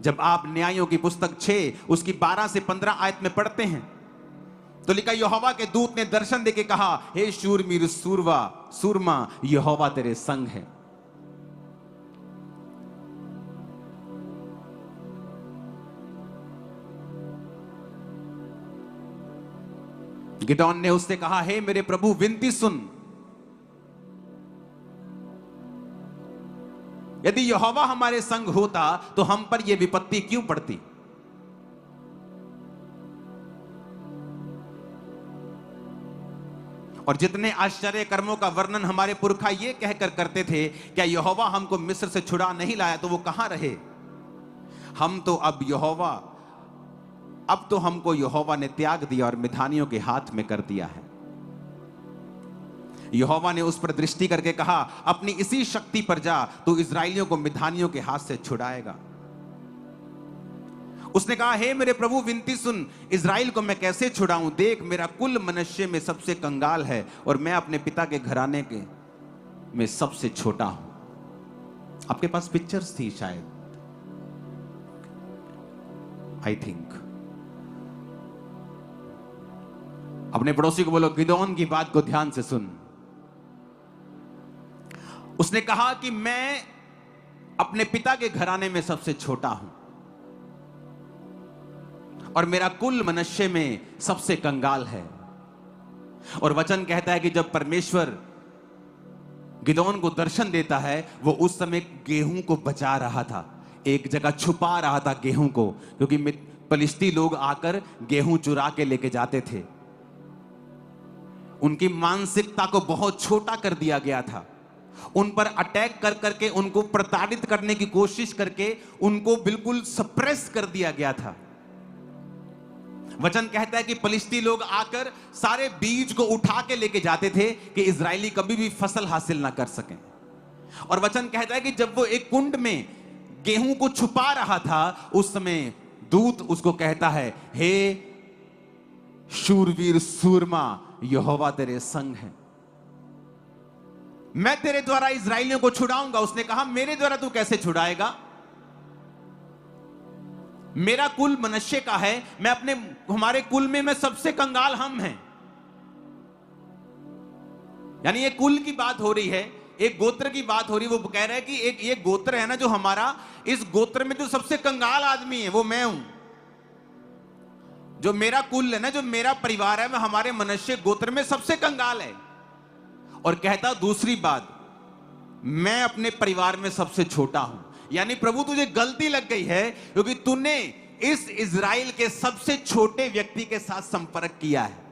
जब आप न्यायों की पुस्तक 6 उसकी 12 से 15 आयत में पढ़ते हैं तो लिखा, यहोवा के दूत ने दर्शन देके कहा, हे शूरवीर सूरमा, यहोवा तेरे संग है। गिदोन ने उससे कहा, हे मेरे प्रभु विनती सुन, यदि यहोवा हमारे संग होता तो हम पर यह विपत्ति क्यों पड़ती। और जितने आश्चर्य कर्मों का वर्णन हमारे पुरखा ये कहकर करते थे, क्या यहोवा हमको मिस्र से छुड़ा नहीं लाया तो वो कहां रहे। अब तो हमको यहोवा ने त्याग दिया और मिधानियों के हाथ में कर दिया है। यहोवा ने उस पर दृष्टि करके कहा, अपनी इसी शक्ति पर जा, तो इस्राएलियों को मिधानियों के हाथ से छुड़ाएगा। उसने कहा, हे मेरे प्रभु विनती सुन, इस्राएल को मैं कैसे छुड़ाऊं। देख, मेरा कुल मनुष्य में सबसे कंगाल है और मैं अपने पिता के घराने के में सबसे छोटा हूं। आपके पास पिक्चर्स थी शायद, आई थिंक। अपने पड़ोसी को बोलो, गिदोन की बात को ध्यान से सुन। उसने कहा कि मैं अपने पिता के घराने में सबसे छोटा हूं और मेरा कुल मनुष्य में सबसे कंगाल है। और वचन कहता है कि जब परमेश्वर गिदोन को दर्शन देता है, वो उस समय गेहूं को बचा रहा था, एक जगह छुपा रहा था गेहूं को, क्योंकि पलिश्ती लोग आकर गेहूं चुरा के लेके जाते थे। उनकी मानसिकता को बहुत छोटा कर दिया गया था, उन पर अटैक कर करके, उनको प्रताड़ित करने की कोशिश करके उनको बिल्कुल सप्रेस कर दिया गया था। वचन कहता है कि पलिश्ती लोग आकर सारे बीज को उठा के लेके जाते थे कि इजरायली कभी भी फसल हासिल ना कर सकें। और वचन कहता है कि जब वो एक कुंड में गेहूं को छुपा रहा था, उस समय दूत उसको कहता है, हे शूरवीर सूरमा, यहोवा तेरे संग है, मैं तेरे द्वारा इस्राएलियों को छुड़ाऊंगा। उसने कहा, मेरे द्वारा तू कैसे छुड़ाएगा, मेरा कुल मनुष्य का है, हमारे कुल में मैं सबसे कंगाल हम हैं। यानी ये कुल की बात हो रही है, एक गोत्र की बात हो रही है। वो कह रहा है कि एक ये गोत्र है ना जो हमारा, इस गोत्र में जो सबसे कंगाल आदमी है वो मैं हूं। जो मेरा कुल है ना, जो मेरा परिवार है, वह हमारे मनुष्य गोत्र में सबसे कंगाल है। और कहता दूसरी बात, मैं अपने परिवार में सबसे छोटा हूं। यानी प्रभु तुझे गलती लग गई है, क्योंकि तूने इस इजराइल के सबसे छोटे व्यक्ति के साथ संपर्क किया है।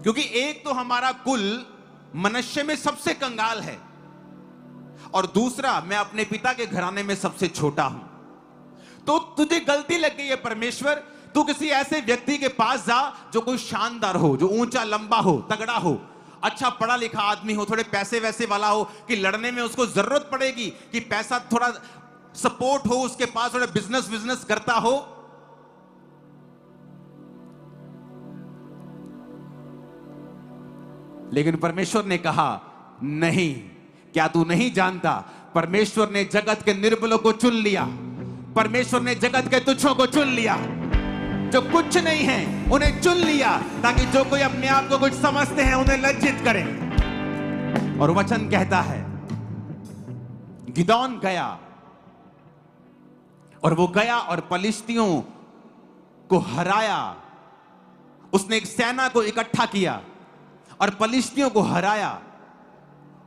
क्योंकि एक तो हमारा कुल मनुष्य में सबसे कंगाल है, और दूसरा मैं अपने पिता के घराने में सबसे छोटा हूं। तो तुझे गलती लग गई है परमेश्वर। तू किसी ऐसे व्यक्ति के पास जा जो कोई शानदार हो, जो ऊंचा लंबा हो, तगड़ा हो, अच्छा पढ़ा लिखा आदमी हो, थोड़े पैसे वैसे वाला हो कि लड़ने में उसको जरूरत पड़ेगी कि पैसा थोड़ा सपोर्ट हो, उसके पास थोड़ा बिजनेस करता हो। लेकिन परमेश्वर ने कहा, नहीं, क्या तू नहीं जानता, परमेश्वर ने जगत के निर्बलों को चुन लिया, परमेश्वर ने जगत के तुच्छों को चुन लिया, जो कुछ नहीं है उन्हें चुन लिया, ताकि जो कोई अपने आप को कुछ समझते हैं उन्हें लज्जित करे। और वचन कहता है, गिदोन गया, और वो गया और पलिश्तियों को हराया। उसने एक सेना को इकट्ठा किया और पलिश्तियों को हराया।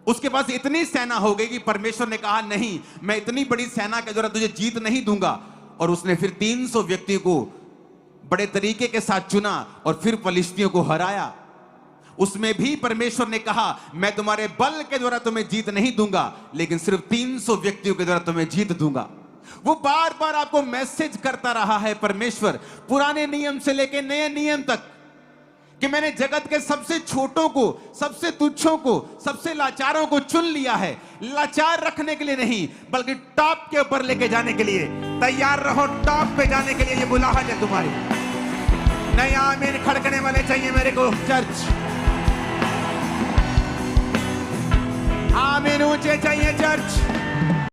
उसके पास इतनी सेना हो गई कि परमेश्वर ने कहा, नहीं, मैं इतनी बड़ी सेना के द्वारा तुझे जीत नहीं दूंगा। और उसने फिर 300 व्यक्तियों को बड़े तरीके के साथ चुना और फिर पलिश्तियों को हराया। उसमें भी परमेश्वर ने कहा, मैं तुम्हारे बल के द्वारा तुम्हें जीत नहीं दूंगा, लेकिन सिर्फ 300 व्यक्तियों के द्वारा तुम्हें जीत दूंगा। वो बार बार आपको मैसेज करता रहा है परमेश्वर, पुराने नियम से लेकर नए नियम तक, कि मैंने जगत के सबसे छोटों को, सबसे तुच्छों को, सबसे लाचारों को चुन लिया है। लाचार रखने के लिए नहीं, बल्कि टॉप के ऊपर लेके जाने के लिए। तैयार रहो टॉप पे जाने के लिए, ये बुलाहट है तुम्हारी। नहीं आमीन खड़कने वाले चाहिए मेरे को चर्च, आमीन ऊंचे चाहिए चर्च।